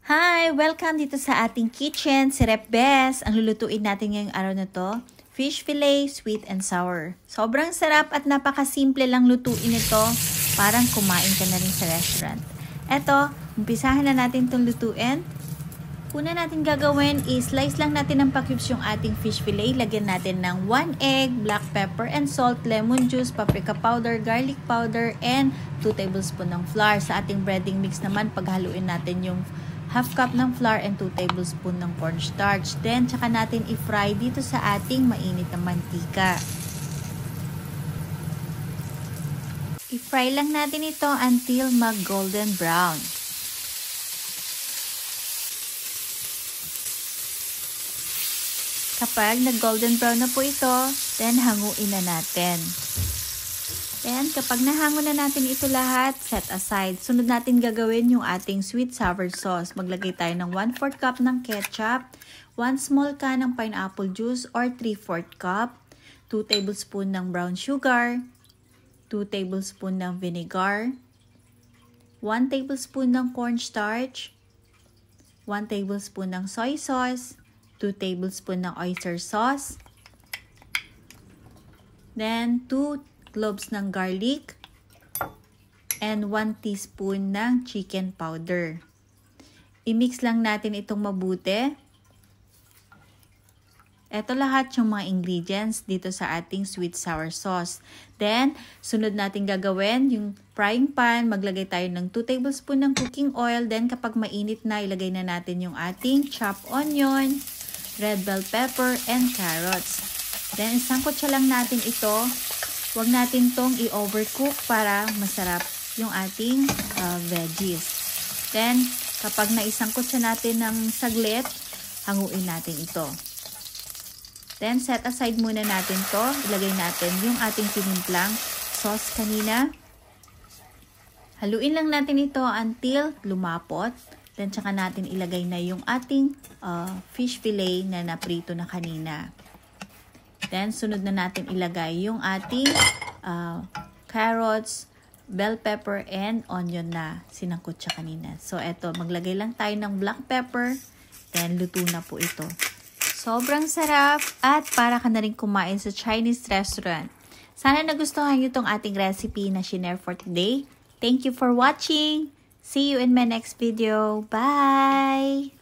Hi! Welcome dito sa ating kitchen, si Rep Bes. Ang lulutuin natin ngayong araw na to, fish fillet, sweet and sour. Sobrang sarap at napakasimple lang lutuin ito. Parang kumain ka na rin sa restaurant. Eto, umpisahan na natin itong lutuin. Una natin gagawin is slice lang natin ng pa-cubes yung ating fish fillet. Lagyan natin ng 1 egg, black pepper and salt, lemon juice, paprika powder, garlic powder, and 2 tablespoons ng flour. Sa ating breading mix naman, paghaluin natin yung half cup ng flour and 2 tablespoons ng cornstarch. Then, tsaka natin i-fry dito sa ating mainit na mantika. I-fry lang natin ito until mag-golden brown. Kapag nag-golden brown na po ito, then hanguin na natin. Then, kapag nahango na natin ito lahat, set aside. Sunod natin gagawin yung ating sweet sour sauce. Maglagay tayo ng 1/4 cup ng ketchup, 1 small can ng pineapple juice or 3/4 cup, 2 tablespoons ng brown sugar, 2 tablespoons ng vinegar, 1 tablespoon ng cornstarch, 1 tablespoon ng soy sauce, 2 tablespoons ng oyster sauce, then 2 cloves ng garlic, and 1 teaspoon ng chicken powder. I-mix lang natin itong mabuti. Ito lahat yung mga ingredients dito sa ating sweet sour sauce. Then, sunod natin gagawin yung frying pan. Maglagay tayo ng 2 tablespoon ng cooking oil. Then, kapag mainit na, ilagay na natin yung ating chopped onion, red bell pepper, and carrots. Then, isangkot siya lang natin ito. Huwag natin tong i-overcook para masarap yung ating veggies. Then, kapag naisangkot siya natin ng saglit, hanguin natin ito. Then, set aside muna natin to. Ilagay natin yung ating tinimplang sauce kanina. Haluin lang natin ito until lumapot. Then, tsaka natin ilagay na yung ating fish fillet na naprito na kanina. Then, sunod na natin ilagay yung ating carrots, bell pepper, and onion na sinangkot siya kanina. So, eto, maglagay lang tayo ng black pepper. Then, luto na po ito. Sobrang sarap at para ka na rin kumain sa Chinese restaurant. Sana nagustuhan niyo itong ating recipe na shinare for today. Thank you for watching. See you in my next video. Bye!